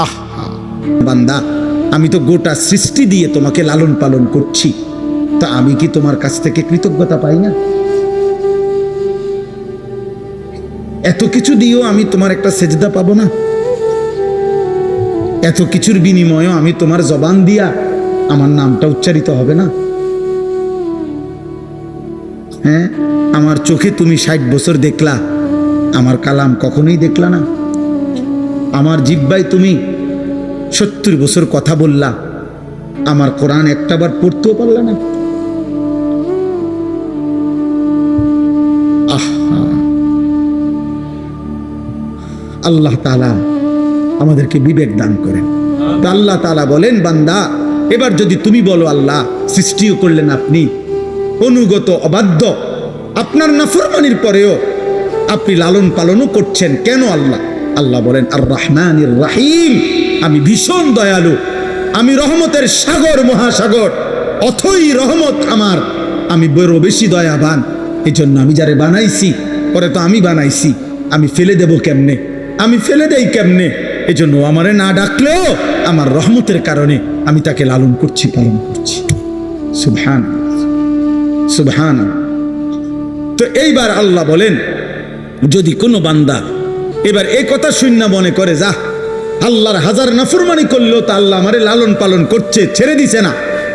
আহা বান্দা, আমি তো গোটা সৃষ্টি দিয়ে তোমাকে লালন পালন করছি, তা আমি কি তোমার কাছ থেকে কৃতজ্ঞতা পাই না? এত কিছু দিয়েও আমি তোমার একটা সেজদা পাবো না? এত কিছুর বিনিময়েও আমি তোমার জবান দিয়া আমার নামটা উচ্চারিত হবে না? হ্যাঁ, আমার চোখে তুমি 60 বছর দেখলা, আমার কালাম কখনোই দেখলা না। আমার জিহ্বায় তুমি 70 বছর কথা বললা, আমার কোরআন একটাবার পড়তেও পারলা না। আহা, আল্লাহ তাআলা আমাদেরকে বিবেক দান করেন। তা আল্লাহ তাআলা বলেন, বান্দা এবার যদি তুমি বলো আল্লাহ সৃষ্টিও করলেন আপনি, অনুগত অবাধ্য, আপনার নাফরমানির পরেও আপনি লালন পালনও করছেন কেন আল্লাহ? আল্লাহ বলেন আর রহমানির রহিম, আমি ভীষণ দয়ালু, আমি রহমতের সাগর, মহাসাগর, অথই রহমত আমার, আমি বড় বেশি দয়াবান। এই জন্য আমি যারে বানাইছি, পরে তো আমি বানাইছি, আমি ফেলে দেব কেমনে? আমি ফেলে দেই কেমনে? এই জন্য আমারে না ডাকলেও আমার রহমতের কারণে আমি তাকে লালন করছি, পালন করছি। সুবহান সুবহান। তো এইবার আল্লাহ বলেন, যদি কোনো বান্দা এবার এই কথা শূন্য মনে করে, যা আল্লাহর হাজার নাফরমানি করলেও তা আল্লাহ আমারে লালন পালন করছে, ছেড়ে দিছে না,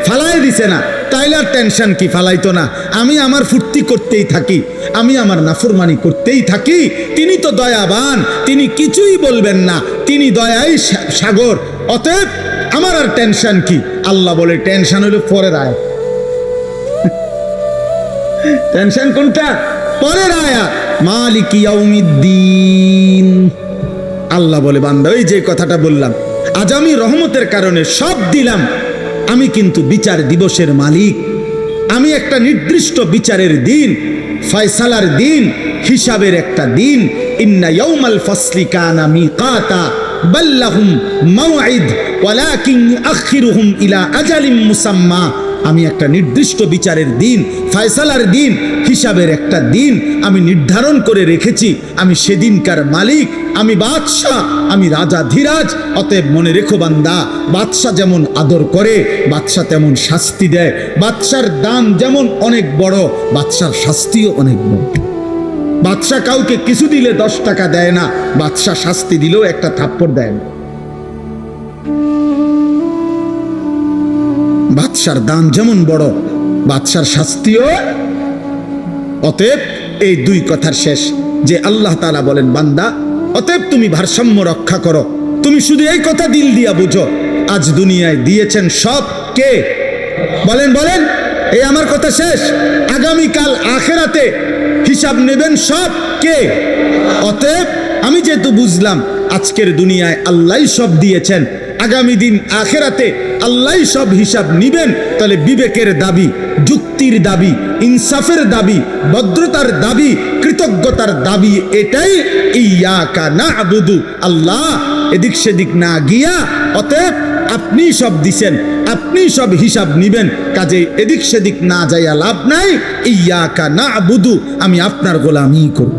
ফালাই দিছে না, তাইলে আর টেনশন কি? ফালাইতো না, আমি আমার ফুর্তি করতেই থাকি, আমি আমার নাফরমানি করতেই থাকি। তিনি তো দয়াবান, তিনি কিছুই বলবেন না, তিনি দয়াই সাগর, অতএব আমার আর টেনশন কি? আল্লাহ বলে টেনশন হলো পরের আয়াত। টেনশন কোনটা? পরের আয়াত, মালিক ইয়াউমিদ্দিন। আল্লাহ বলে, বান্দা ওই যে কথাটা বললাম, আজ আমি রহমতের কারণে সব দিলাম, আমি কিন্তু বিচার দিবসের মালিক। আমি একটা নির্দিষ্ট বিচারের দিন, ফয়সালার দিন, হিসাবের একটা দিন। ইন্না ইয়াউমাল ফাসলি কানা মিকাতা বাল্লাহুম মাওঈদ ওয়ালাকিন ইউআখিরুহুম ইলা আজালিম মুসাম্মা। আমি একটা নির্দিষ্ট বিচারের দিন, ফয়সালার দিন, হিসাবের একটা দিন আমি নির্ধারণ করে রেখেছি। আমি সেদিনকার মালিক, আমি বাদশাহ, আমি রাজা ধীরাজ। অতএব মনে রেখো বান্দা, বাদশাহ যেমন আদর করে, বাদশাহ তেমন শাস্তি দেয়। বাদশার দান যেমন অনেক বড়, বাদশার শাস্তিও অনেক বড়। বাদশাহ কাউকে কিছু দিলে 10 টাকা দেয় না, বাদশাহ শাস্তি দিলেও একটা থাপ্পড় দেয় না। বাদশার দান যেমন বড়, বাদশার শাস্তিও। অতএব এই দুই কথার শেষ যে আল্লাহ তাআলা বলেন, বান্দা অতএব তুমি ভারসাম্য রক্ষা করো। তুমি শুধু এই কথা দিল দিয়া বুঝো, আজ দুনিয়ায় দিয়েছেন সব কে? বলেন বলেন, এই আমার কথা শেষ। আগামীকাল আখিরাতে হিসাব নেবেন সব কে? অতএব আমি যেহেতু বুঝলাম আজকের দুনিয়ায় আল্লাহই সব দিয়েছেন, আগামী দিন আখিরাতে আল্লাহই সব হিসাব নিবেন, তাহলে বিবেকের দাবি, যুক্তির দাবি, ইনসাফের দাবি, ভদ্রতার দাবি, কৃতজ্ঞতার দাবি এটাই, ইয়াকা না'বুদু, আল্লাহ এদিক সেদিক না গিয়া, অতএব আপনি সব দিছেন, আপনি সব হিসাব নিবেন, কাজে এদিক সেদিক না যাইয়া লাভ নাই। ইয়াকা না'বুদু, আমি আপনার গোলামি করব,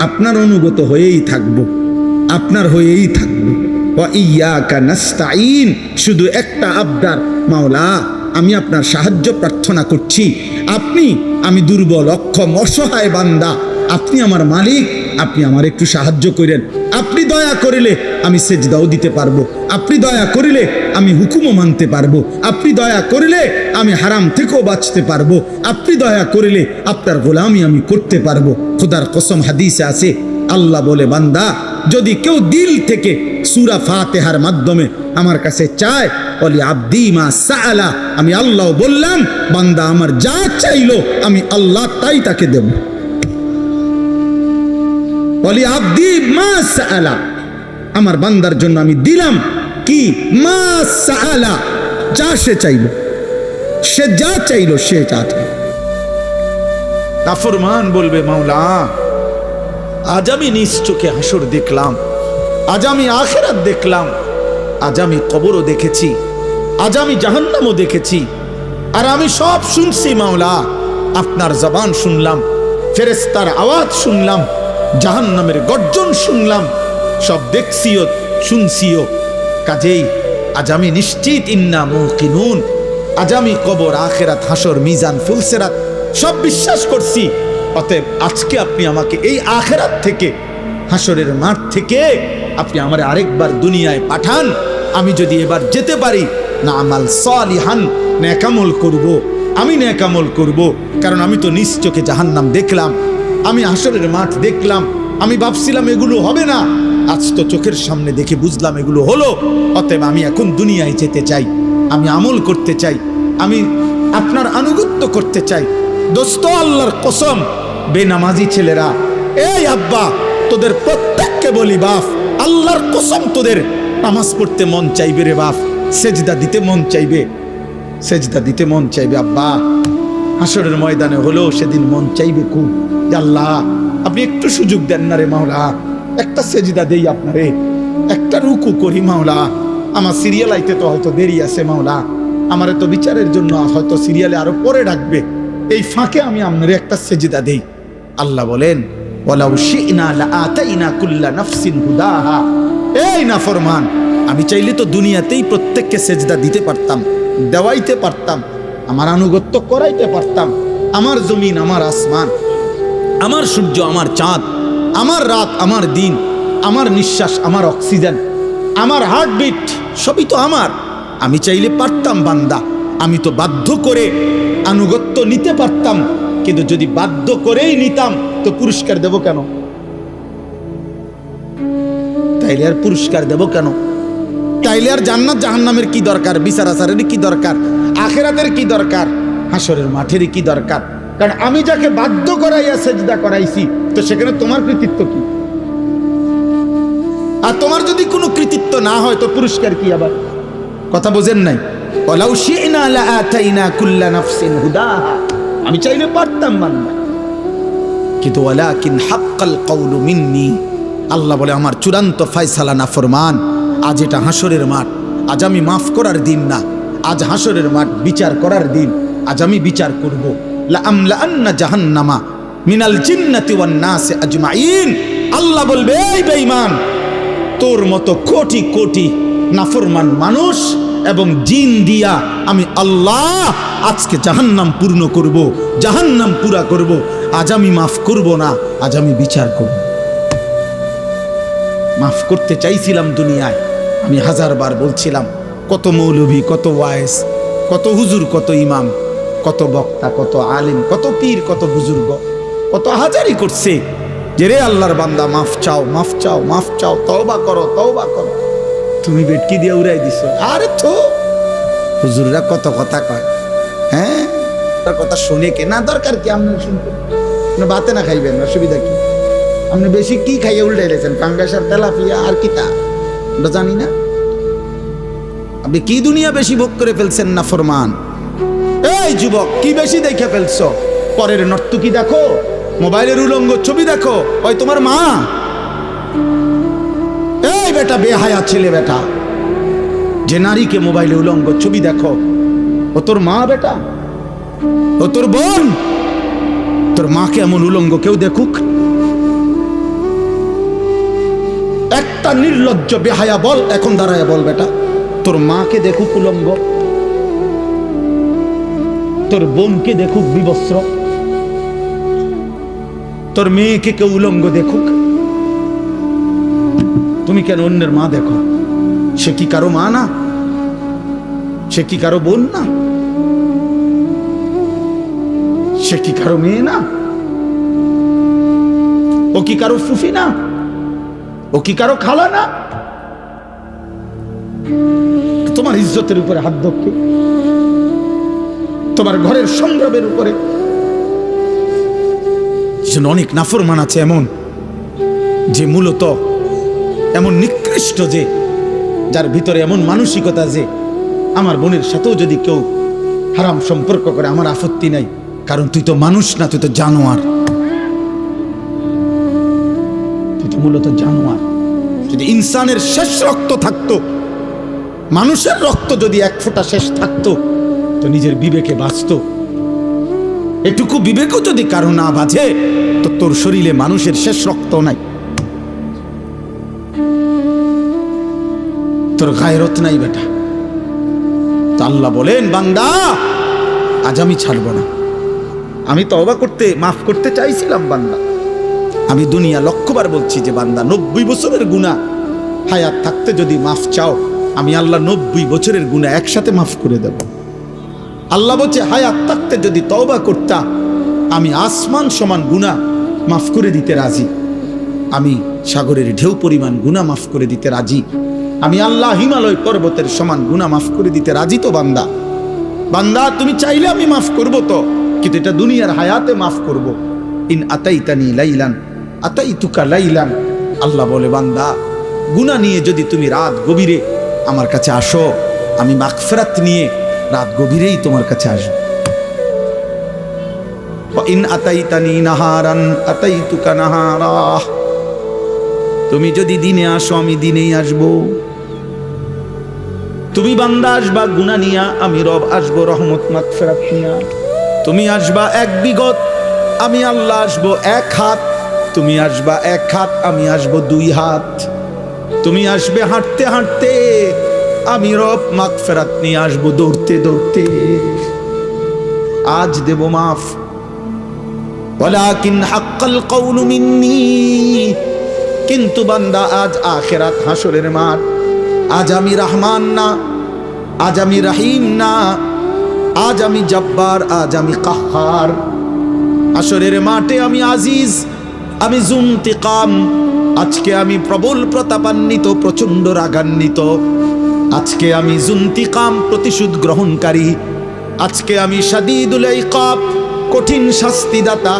আপনার অনুগত হয়েই থাকবো, আপনার হয়েই থাকবো। ওয়া ইয়াকা নাস্তাঈন, শুধু একটা আবদার, মাওলা আমি আপনার সাহায্য প্রার্থনা করছি। আমি দুর্বল, অক্ষম, অসহায় বান্দা, আপনি আমার মালিক, আপনি আমার একটু সাহায্য করেন। আপনি দয়া করিলে আমি সেজদাও দিতে পারবো, আপনি দয়া করিলে আমি হুকুমও মানতে পারবো, আপনি দয়া করিলে আমি হারাম থেকেও বাঁচতে পারবো, আপনি দয়া করিলে আপনার গোলামি আমি করতে পারবো। খোদার কসম হাদিসে আছে, আল্লাহ বলে, বান্দা যদি কেউ দিল থেকে সূরা ফাতিহার মাধ্যমে আমার কাছে চায়, বলি আব্দি মা সাআলা, আমি আল্লাহ বললাম বান্দা আমার যা চাইলো আমি আল্লাহ তাই তাকে দেব। বলি আব্দি মা সাআলা, আমার বান্দার জন্য আমি দিলাম কি? মা সাআলা, যা সে চাইলো, সে যা চাইলো, সে যা চাইলো। নাফরমান বলবে, মাওলা আজ আমি নিজ চোখে হাসর দেখলাম, আজ আমি আখিরাত দেখলাম, আজ আমি কবরও দেখেছি, আজ আমি জাহান্নামও দেখেছি, আর আমি সব শুনছি মাওলা, আপনার জবান শুনলাম, ফেরেশতার আওয়াজ শুনলাম, জাহান্নামের গর্জন শুনলাম, সব দেখছিও, শুনছিও। কাজেই আজ আমি নিশ্চিত, ইন্না মুকিনুন, আজ আমি কবর, আখিরাত, হাসর, মিজান, ফুলসিরাত সব বিশ্বাস করছি। অতএব আজকে আপনি আমাকে এই আখিরাত থেকে, হাসরের মাঠ থেকে আপনি আমারে আরেকবার দুনিয়ায় পাঠান। আমি যদি এবার যেতে পারি, না আমাল সালিহান, নেকামল করব, আমি নেকামল করব। কারণ আমি তো নিজ চোখে জাহান্নাম দেখলাম, আমি হাসরের মাঠ দেখলাম। আমি ভাবছিলাম এগুলো হবে না, আজ তো চোখের সামনে দেখে বুঝলাম এগুলো হলো। অতএব আমি এখন দুনিয়ায় যেতে চাই, আমি আমল করতে চাই, আমি আপনার আনুগত্য করতে চাই। দোস্ত, আল্লাহর কসম, বেনামাজি ছেলেরা, এই আব্বা, তোদের প্রত্যেককে বলি বাপ, আল্লাহর কসম তোদের নামাজ পড়তে মন চাইবে রে বাপ, সেজদা দিতে মন চাইবে, সেজদা দিতে মন চাইবে আব্বা। হাসরের ময়দানে হলো সেদিন মন চাইবে খুব, আল্লাহ আপনি একটু সুযোগ দেন না রে মাওলা, একটা সেজদা দেই আপনারে, একটা রুকু করি মাওলা। আমার সিরিয়াল আইতে তো হয়তো দেরি আছে মাওলা, আমারে তো বিচারের জন্য হয়তো সিরিয়ালে আরো পরে ডাকবে, এই ফাঁকে আমি আপনারে একটা সেজদা দেই। আল্লাহ বলেন, ওয়ালাউ শি'না লাআতাইনা কুল্লা নাফসিন হুদাহা। এই নাফরমান, আমি চাইলে তো দুনিয়াতেই প্রত্যেককে সেজদা দিতে পারতাম, দেওয়াইতে পারতাম, আমার আনুগত্য করাইতে পারতাম। আমার জমিন, আমার আসমান, আমার সূর্য, আমার চাঁদ, আমার রাত, আমার দিন, আমার নিঃশ্বাস, আমার অক্সিজেন, আমার হার্টবিট, সবই তো আমার। আমি চাইলে পারতাম বান্দা, আমি তো বাধ্য করে আনুগত্য নিতে পারতাম। কিন্তু যদি বাধ্য করেই নিতাম তো পুরস্কার দেব কেন? তাইলে আর পুরস্কার দেব কেন? তাইলে আর জান্নাত জাহান্নামের কি দরকার? বিচার আচারের কি দরকার? আখিরাতের কি দরকার? হাসরের মাঠের কি দরকার? কারণ আমি যাকে বাধ্য করাইয়া সেজদা করাইছি, তো সেখানে তোমার কৃতিত্ব কি? আর তোমার যদি কোনো কৃতিত্ব না হয় তো পুরস্কার কি? আবার কথা বোঝেন নাই? ওয়ালাউ শি'না লাআতাইনা কুল্লা নাফসিন হুদাহা, আমি চাইলে পারতাম বান্দা, কিন্তু ওয়ালাকিন হাক্কাল কওলু মিন্নি, আল্লাহ বলে আমার চূড়ান্ত ফয়সালা নাফরমান। আজ এটা হাসরের মাঠ, আজ আমি মাফ করার দিন না, আজ হাসরের মাঠ বিচার করার দিন। আজ আমি বিচার করব। লাআমলাআন্না জাহান্নামা মিনাল জিন্নাতি ওয়ান নাসি আজমাইন। আল্লাহ বলবে, এই বেঈমান, তোর মতো কোটি কোটি নাফরমান মানুষ এবং জিন দিয়া আমি আল্লাহ আজকে জাহান্নাম পূর্ণ করব, জাহান্নাম পুরা করব। আজ আমি মাফ করব না, আজ আমি বিচার করব। মাফ করতে চাইছিলাম দুনিয়ায়, আমি হাজারবার বলছিলাম, কত মৌলভী, কত ওয়াইজ, কত হুজুর, কত ইমাম, কত বক্তা, কত আলিম, কত পীর, কত বুজুর্গ, কত হাজারি করছে যে রে আল্লাহর বান্দা মাফ চাও, মাফ চাও, মাফ চাও, তওবা করো, তওবা করো। তুমি বেটকি দিয়ে উড়াই দিছো। আরে তো হুজুররা কত কথা কয়, হ্যাঁ, তার কথা শুনে কে না, দরকার কি? আপনি শুনতে বাতে না খাইবেন, অসুবিধা কি? আপনি বেশি কি খাইয়ে উল্টাই রেছেন? পাঙ্গাস আর তেলাপিয়া আর কি তা আমরা জানি না? আপনি কি দুনিয়া বেশি ভোগ করে ফেলছেন না ফরমান? এই যুবক, কি বেশি দেখে ফেলছো? পরের নর্তকী দেখো, মোবাইলের উলঙ্গ ছবি দেখো, ওই তোমার মা। এই বেটা, বেহায়া ছেলে বেটা, যে নারীকে মোবাইলে উলঙ্গ ছবি দেখো, ও তোর মা বেটা, ও তোর বোন। তোর মাকে এমন উলঙ্গ কেউ দেখুক? একটা নির্লজ্জ বেহায়া বল, এখন দাঁড়ায় বল বেটা, তোর মাকে দেখুক উলঙ্গ, তোর বোনকে দেখুক বিবস্ত্র, তোর মেয়েকে কেউ উলঙ্গ দেখুক, তুমি কেন অন্যের মা দেখো? সে কি কারো মা না? সে কি কারো বোন না? সে কি কারো মেয়ে না? ও কি কারো ফুফি না? ও কি কারো খালা না? তোমার ইজ্জতের উপরে হাত ধরছে, তোমার ঘরের সংগ্রামের উপরে। অনেক নাফরমান আছে এমন, যে মূলত এমন নিকৃষ্ট, যে যার ভিতরে এমন মানসিকতা যে আমার বোনের সাথেও যদি কেউ হারাম সম্পর্ক করে আমার আপত্তি নাই, কারণ তুই তো মানুষ না, তুই তো জানোয়ার, তুই তো মূলত জানোয়ার। যদি ইনসানের শেষ রক্ত থাকতো, মানুষের রক্ত যদি এক ফোঁটা শেষ থাকতো, তো নিজের বিবেকে বাঁচত। এটুকু বিবেকও যদি কারো না বাজে, তো তোর শরীরে মানুষের শেষ রক্ত নাই। তোর গায়রত নাই বেটা। তো আল্লাহ বলেন, বান্দা আজ আমি ছাড়ব না। আমি তওবা করতে, মাফ করতে চাইছিলাম বান্দা। আমি দুনিয়া লক্ষবার বলছি যে বান্দা 90 বছরের গুনাহ হায়াত থাকতে যদি মাফ চাও, আমি আল্লাহ 90 বছরের গুনাহ একসাথে মাফ করে দেব। আল্লাহ বলছে হায়াত থাকতে যদি তওবা করতা, আমি আসমান সমান গুনাহ মাফ করে দিতে রাজি। আমি সাগরের ঢেউ পরিমাণ গুনাহ মাফ করে দিতে রাজি। আমি আল্লাহ হিমালয় পর্বতের সমান গুনাহ মাফ করে দিতে রাজি। তো বান্দা, বান্দা তুমি চাইলে আমি মাফ করব, তো কিন্তু এটা দুনিয়ার হায়াতে মাফ করব। ইন আতাইতানি লাইলান আতাইতুকা লাইলান। আল্লাহ বলে, বান্দা গুনাহ নিয়ে যদি তুমি রাত গভীরে আমার কাছে আসো, আমি মাগফিরাত নিয়ে রাত গভীরেই তোমার কাছে আসব। ইন আতাইতানি নাহারান আতাইতুকা নাহারা। তুমি যদি দিনে আসো, আমি দিনেই আসব। তুমি বান্দা আসবা গুনাহ নিয়া, আমি রব আসবো রহমত মাগফিরাত নিয়া। তুমি আসবা এক বিগত, আমি আল্লাহ আসবো এক হাত। তুমি আসবা এক হাত, আমি আসবো 2 হাত। তুমি আসবে হাঁটতে হাঁটতে, আমি রব মাগফিরাত নিয়ে আসবো দৌড়তে দৌড়তে। আজ দেব মাফ, ওয়ালাকিন হাক্কাল কওলু মিন্নি। কিন্তু বান্দা আজ আখিরাত হাসরের মাঠ। আজ আমি রহমান না, আজ আমি রহিম না, আজ আমি জব্বার, আজ আমি কাহ্হার। হাসরের মাঠে আমি আজিজ, আমি জুনতিকাম। আজকে আমি প্রবল প্রতাপান্বিত, প্রচন্ড রাগান্বিত। আজকে আমি জুনতিকাম, প্রতিশোধ গ্রহণকারী। আজকে আমি শাদীদুল ইকাব, কঠিন শাস্তিদাতা।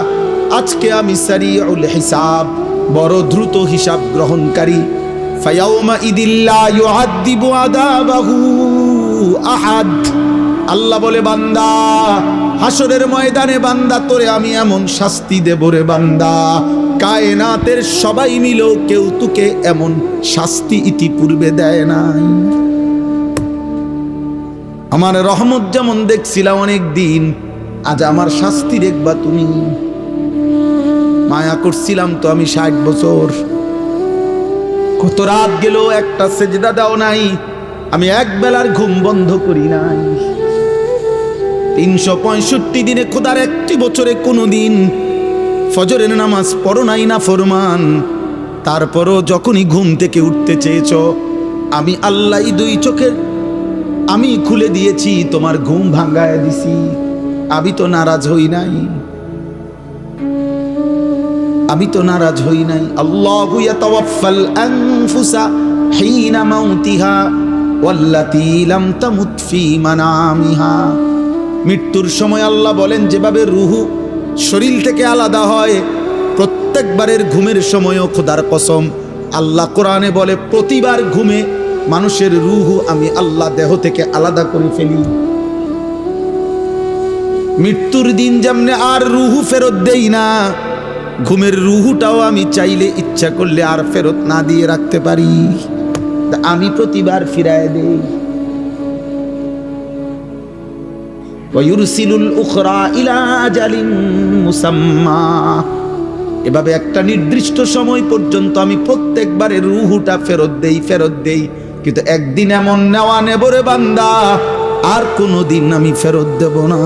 আজকে আমি সারিউল হিসাব, বড় দ্রুত হিসাব গ্রহণকারী। ফায়াউমা ইদিল্লা ইউআদ্দিবু আযাবাহু আহাদ। আল্লাহ বলে, বান্দা হাসরের ময়দানে বান্দা তোরে আমি এমন শাস্তি দেব রে বান্দা, কায়নাতের সবাই মিলেও কেউ তোকে এমন শাস্তি ইতিপূর্বে দেয় নাই। আমার রহমত যেমন দেখছিলাম অনেক দিন, আজ আমার শাস্তি দেখবা তুমি। মায়া করছিলাম তো আমি 60 বছর। কত রাত গেল, একটা সেজদা দাও নাই। আমি এক বেলার ঘুম বন্ধ করি নাই। 365 দিনে খোদার একটি বছরে কোনো দিন ফজরের নামাজ পড়ো নাই না ফরমান। তারপরও যখনই ঘুম থেকে উঠতে চেয়েছ, আমি আল্লাহ 2 চোখের আমি খুলে দিয়েছি, তোমার ঘুম ভাঙায় দিছি। আমি তো নারাজ হই নাই, আমি তো নারাজ হই নাই। আল্লাহু ইয়াতাওয়াফাল আনফুসা হিনা মাউতিহা ওয়াল্লাতী লাম তামুত ফি মানামিহা। মৃত্যুর সময় আল্লাহ বলেন, যেভাবে রুহু শরীর থেকে আলাদা হয়, প্রত্যেকবারের ঘুমের সময়ও খোদার কসম আল্লাহ কোরআনে বলে, প্রতিবার ঘুমে মানুষের রুহু আমি আল্লাহ দেহ থেকে আলাদা করে ফেলি। মৃত্যুর দিন যেমনে আর রুহু ফেরত দেই না, ঘুমের রুহুটাও আমি চাইলে ইচ্ছা করলে আর ফেরত না দিয়ে রাখতে পারি। আমি প্রতিবার ফিরায় দেই। ওয়ায়ুরসিলুল উখরা ইলা আজালিন মুসাম্মা। এভাবে একটা নির্দিষ্ট সময় পর্যন্ত আমি প্রত্যেকবারের রুহুটা ফেরত দেই। কিন্তু একদিন এমন নেওয়া নেব রে বান্দা, আর কোনোদিন আমি ফেরত দেব না।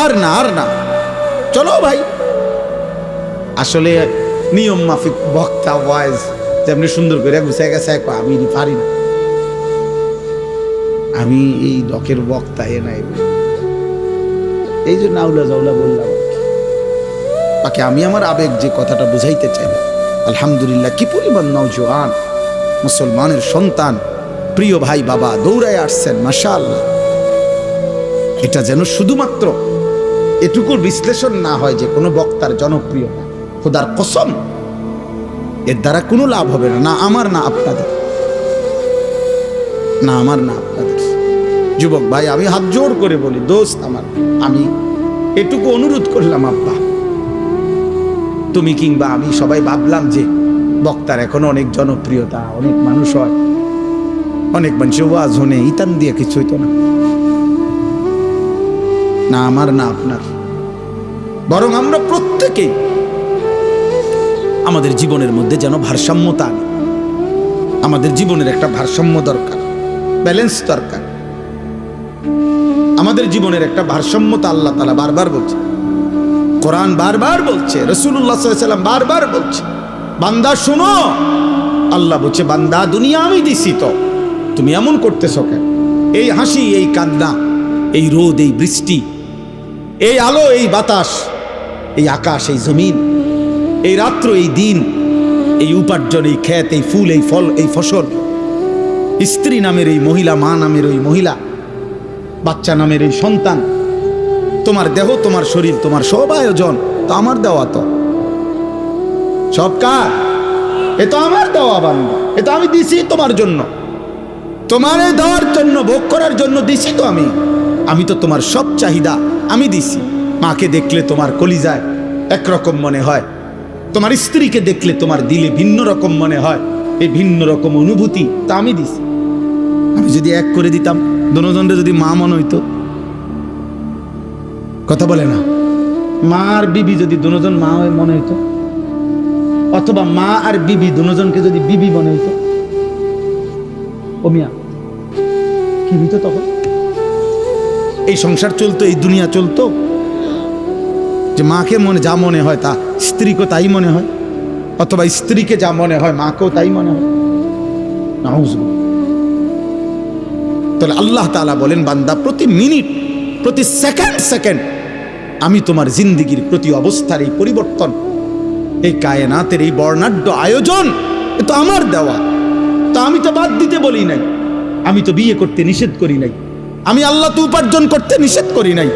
আর না চলো ভাই। আসলে নিয়ম মাফিক বক্তা ওয়াইজ যেমনি সুন্দর করে গুছাই গেছে, আমি পারি না, আমি এই ডকের বক্তা নাই, এই জন্য আউলা জাউলা বললাম। বাকি আমি আমার আবেগ যে কথাটা বুঝাইতে চাইলাম, আলহামদুলিল্লাহ কি পরিমাণ নওজোয়ান মুসলমানের সন্তান, প্রিয় ভাই বাবা দৌড়ায় আসছেন, মাশাআল্লাহ। এটা যেন শুধুমাত্র এটুকুর বিশ্লেষণ না হয় যে কোনো বক্তার জনপ্রিয়তা। খোদার কসম, এর দ্বারা কোনো লাভ হবে না, না আমার না আপনাদের, না আমার না আপনাদের। যুবক ভাই, আমি হাত জোর করে বলি, দোস্ত আমার, আমি এটুকু অনুরোধ করলাম, আব্বা তুমি কিংবা আমি সবাই ভাবলাম যে বক্তার এখন অনেক জনপ্রিয়তা, অনেক মানুষ হয়, অনেক মানুষের ওয়াজ হনে ইতান দিয়ে কিছু হইতো না। না আমার না আপনার, বরং আমরা প্রত্যেকে আমাদের জীবনের মধ্যে যেন ভারসাম্যতা আনে। আমাদের জীবনের একটা ভারসাম্য দরকার, ব্যালেন্স দরকার। আমাদের জীবনের একটা ভারসাম্যতা আল্লাহ তাআলা বারবার বলছে, কোরআন বারবার বলছে, রাসূলুল্লাহ সাল্লাল্লাহু আলাইহি ওয়াসাল্লাম বারবার বলছে, বান্দা শোনো, আল্লাহ বলছে বান্দা দুনিয়া আমি দিছি, তো তুমি এমন করতেছো কেন? এই হাসি, এই কান্না, এই রোদ, এই বৃষ্টি, এই আলো, এই বাতাস, এই আকাশ, এই জমিন, এই রাত্র, এই দিন, এই উপার্জন, এই ক্ষেত, এই ফুল, এই ফল, এই ফসল, স্ত্রী নামের এই মহিলা, মা নামের ওই মহিলা, বাচ্চা নামের এই সন্তান, তোমার দেহ, তোমার শরীর, তোমার সব আয়োজন তো আমার দেওয়া, তো সব কার? এ তো আমার দেওয়া বান্দা, এ তো আমি দিছি তোমার জন্য, তোমার দেওয়ার জন্য, ভোগ করার জন্য দিছি তো আমি তো তোমার সব চাহিদা আমি দিছি। মাকে দেখলে তোমার কলিজায় একরকম মনে হয়, তোমার স্ত্রীকে দেখলে তোমার দিলে ভিন্ন রকম মনে হয়, এই ভিন্ন রকম অনুভূতি তা আমি দিছি। আমি যদি এক করে দিতাম, দনোজনরে যদি মা মনে হইতো, কথা বলে না, মা আর বিবি যদি দনোজন মা হয়ে মনে হইতো, অথবা মা আর বিবি দনোজনকে যদি বিবি মনে হইতো, ও মিয়া কি হইতো তখন? এই সংসার চলতো, এই দুনিয়া চলতো যে মাকে যা মনে হয় তা স্ত্রীকে তাই মনে হয়, অথবা স্ত্রীকে যা মনে হয় মাকেও তাই মনে হয়। নাউজুবিল্লাহ। তাহলে আল্লাহ তাআলা বলেন, বান্দা প্রতি মিনিট, প্রতি সেকেন্ড আমি তোমার জিন্দেগির প্রতি অবস্থার এই পরিবর্তন, এই কায়নাতের এই বর্ণাঢ্য আয়োজন, এ তো আমার দেওয়া। তা আমি তো বাদ দিতে বলি নাই, আমি তো বিয়ে করতে নিষেধ করি নাই, আমি আল্লাহ তো উপার্জন করতে নিষেধ করি নাই,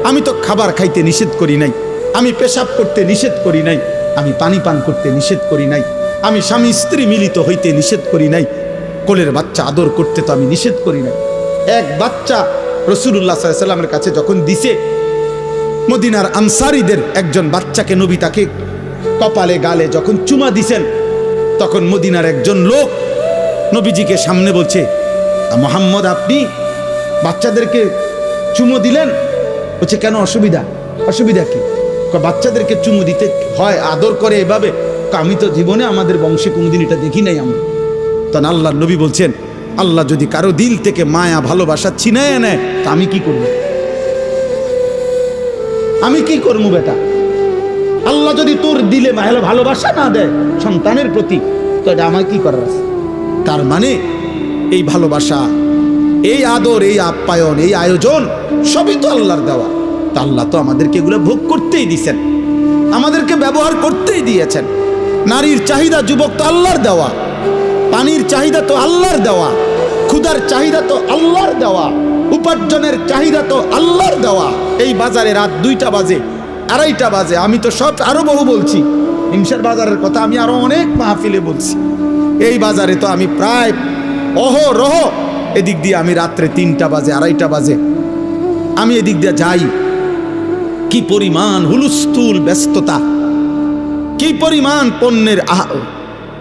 আমি তো খাবার খাইতে নিষেধ করি নাই, আমি পেশাব করতে নিষেধ করি নাই, আমি পানি পান করতে নিষেধ করি নাই, আমি স্বামী স্ত্রী মিলিত হইতে নিষেধ করি নাই, কোলের বাচ্চা আদর করতে তো আমি নিষেধ করি নাই। এক বাচ্চা রাসূলুল্লাহ সাল্লাল্লাহু আলাইহি ওয়াসাল্লামের কাছে যখন দিছে, মদিনার আনসারীদের একজন বাচ্চাকে নবী তাকে কপালে গালে যখন চুমা দিছেন, তখন মদিনার একজন লোক নবীজিকে সামনে বলছে, মুহাম্মদ আপনি বাচ্চাদেরকে চুমো দিলেন? বলছে কেন, অসুবিধা কি? বাচ্চাদেরকে চুমু দিতে হয়, আদর করে এভাবে? আমি তো জীবনে আমাদের বংশে কোনোদিন এটা দেখি নাই আমরা। তখন আল্লাহর নবী বলছেন, আল্লাহ যদি কারো দিল থেকে মায়া ভালোবাসা ছিনায় নেয়, তা আমি কি করব? আমি কি করবো বেটা? আল্লাহ যদি তোর দিলে ভালোবাসা না দেয় সন্তানের প্রতি, তো এটা আমায় কি করার আছে? তার মানে এই ভালোবাসা, এই আদর, এই আপ্যায়ন, এই আয়োজন সবই তো আল্লাহর দেওয়া। তা আল্লাহ তো আমাদেরকে এগুলো ভোগ করতেই দিয়েছেন, আমাদেরকে ব্যবহার করতেই দিয়েছেন। নারীর চাহিদা যুবক তো আল্লাহর দেওয়া, পানির চাহিদা তো আল্লাহর দেওয়া, ক্ষুধার চাহিদা তো আল্লাহর দেওয়া, উপার্জনের চাহিদা তো আল্লাহর দেওয়া। এই বাজারে রাত 2টা বাজে, 2:30 বাজে, আমি তো সব আরো বহু বলছি, হিমসার বাজারের কথা আমি আরো অনেক মাহফিলে বলছি। এই বাজারে তো আমি প্রায় অহরহ এদিক দিয়ে আমি রাত্রে 3টা বাজে, 2:30 বাজে আমি এদিক দিয়ে যাই। কি পরিমাণ হুলস্থুল ব্যস্ততা, কি পরিমাণ পণ্যের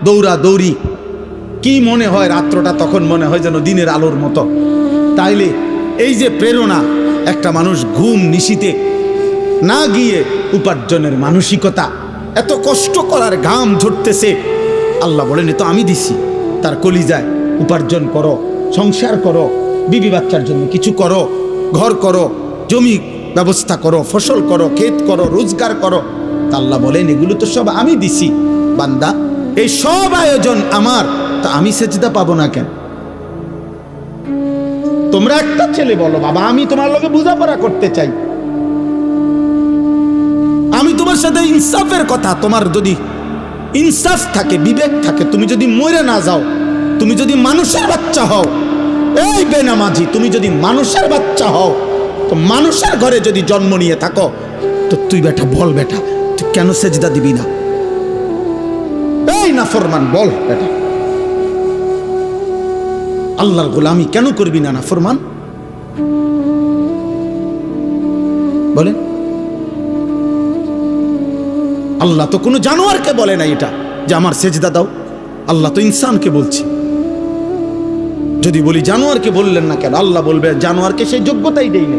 দৌড়া দৌড়ি, কি মনে হয় রাত্রটা তখন মনে হয় যেন দিনের আলোর মতো। তাইলে এই যে প্রেরণা, একটা মানুষ ঘুম নিশিতে না গিয়ে উপার্জনের মানসিকতা, এত কষ্ট করার ঘাম ঝরতেছে, আল্লাহ বলেন এ তো আমি দিছি। তার কলিজায় উপার্জন করো, সংসার করো, বিবি বাচ্চার জন্য কিছু করো, ঘর করো, জমি ব্যবস্থা করো, ফসল করো, ক্ষেত করো, রোজগার করো। তা আল্লাহ বলেন এগুলো তো সব আমি দিছি। বান্দা এই সব আয়োজন আমার, তা আমি সেজদা পাবো না কেন? তোমরা একটা ছেলে বলো, বাবা আমি তোমার লগে বোঝাপড়া করতে চাই, আমি তোমার সাথে ইনসাফের কথা, তোমার যদি ইনসাফ থাকে, বিবেক থাকে, তুমি যদি মরে না যাও, তুমি যদি মানুষের বাচ্চা হও, এই বেনামাজি তুমি যদি মানুষের বাচ্চা হও, তো মানুষের ঘরে যদি জন্ম নিয়ে থাকো, তো তুই বেটা বল, বেটা তুই কেন সেজদা দিবি না? এই নাফরমান বল বেটা, আল্লাহর গোলামি কেন করবি না নাফরমান? বলে আল্লাহ তো কোনো জানোয়ারকে বলে না এটা যে আমার সেজদা দাও, আল্লাহ তো ইনসানকে বলছে। যদি বলি জানোয়ারকে বললেন না কেন, আল্লাহ বলবে জানোয়ারকে সেই যোগ্যতাই দেই না।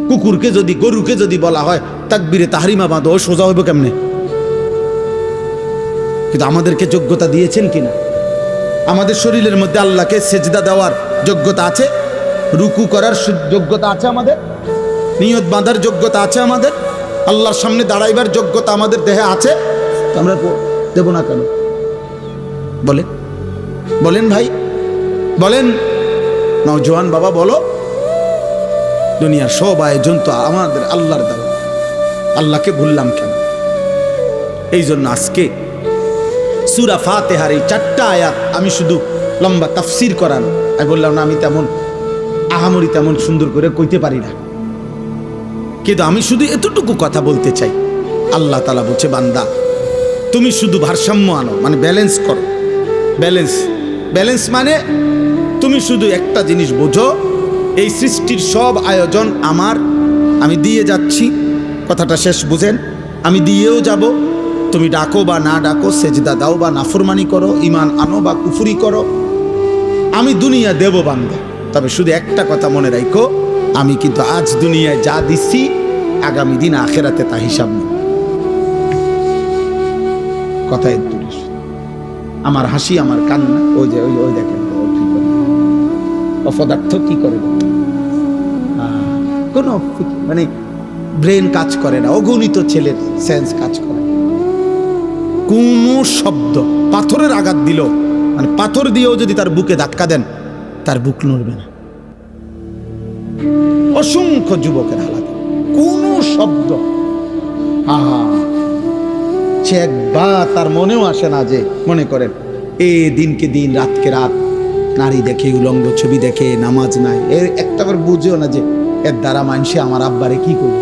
কুকুরকে যদি, গরুকে যদি বলা হয় তাকবীরে তাহরিমা বাঁধো, সোজা হইব কেমনে? কিন্তু আমাদেরকে যোগ্যতা দিয়েছেন কিনা? আমাদের শরীরের মধ্যে আল্লাহকে সেজদা দেওয়ার যোগ্যতা আছে, রুকু করার যোগ্যতা আছে, আমাদের নিয়ত বাঁধার যোগ্যতা আছে, আমাদের আল্লাহর সামনে দাঁড়াইবার যোগ্যতা আমাদের দেহে আছে। তো আমরা দেব না কেন? বলেন বলেন ভাই, বলেন নওজোয়ান বাবা, বলো। দুনিয়ার সব আয়োজন তো আমাদের আল্লাহর দেওয়া, আল্লাহকে ভুললাম কেন? এই জন্য আজকে সূরা ফাতিহার এই 4টা আয়াত আমি শুধু লম্বা তাফসির করানো, আমি বললাম না আমি তেমন আহামরি তেমন সুন্দর করে কইতে পারি না, কিন্তু আমি শুধু এতটুকু কথা বলতে চাই। আল্লাহ তাআলা বলছে, বান্দা তুমি শুধু ভারসাম্য আনো, মানে ব্যালেন্স করো। ব্যালেন্স মানে তুমি শুধু একটা জিনিস বোঝো, এই সৃষ্টির সব আয়োজন আমার, আমি দিয়ে যাচ্ছি। কথাটা শেষ বুঝেন, আমি দিয়েও যাব। তুমি ডাকো বা না ডাকো, সেজদা দাও বা নাফরমানি করো, ঈমান আনো বা কুফরি করো, আমি দুনিয়া দেব বান্দা। তবে শুধু একটা কথা মনে রাখো, আমি কিন্তু আজ দুনিয়ায় যা দিচ্ছি আগামী দিন আখেরাতে তা হিসাব নেই। কথায় আমার হাসি, আমার কান্না, ওই যে ওই দেখেন অপদার্থ কি করে, কোনো মানে ব্রেন কাজ করে না, অগণিত ছেলের সেন্স কাজ করে। কোন শব্দ পাথরের আঘাত দিল, মানে পাথর দিয়েও যদি তার বুকে ধাক্কা দেন তার বুক নড়বে না। অসংখ্য যুবকের হালাত, কোন শব্দ সে একবার তার মনেও আসে না যে, মনে করেন এ দিনকে দিন রাতকে রাত নারী দেখে, উলঙ্গ ছবি দেখে, নামাজ নাই, এর একটা বার বুঝেও না যে এর দ্বারা মানুষে আমার আব্বারে কি করবে।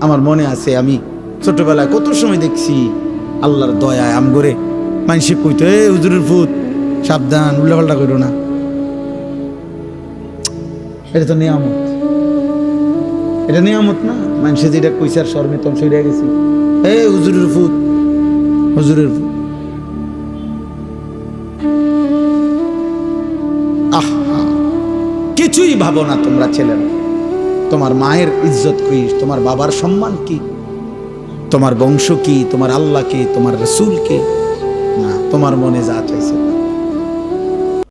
আমার মনে আছে আমি ছোটবেলায় কত সময় দেখছি আল্লাহর দয়ায় আমগরে মানুষে কইতো, এ হুজুরের ফুত সাবধান, উল্টাপাল্টা করো না। এটা তো নিয়ামত, এটা নিয়ামত না? মানুষে যেটা কইছে আর শর্মে তম সইরা গেছি, এ হুজুরের ফুত, হুজুরের ফুত। কিছুই ভাবো না তোমরা ছেলেরা, তোমার মায়ের ইজ্জত কি, তোমার বাবার সম্মান কি, তোমার বংশ কি, তোমার আল্লাহ কে, তোমার রসুল কে, না, তোমার মনে যা চাইছে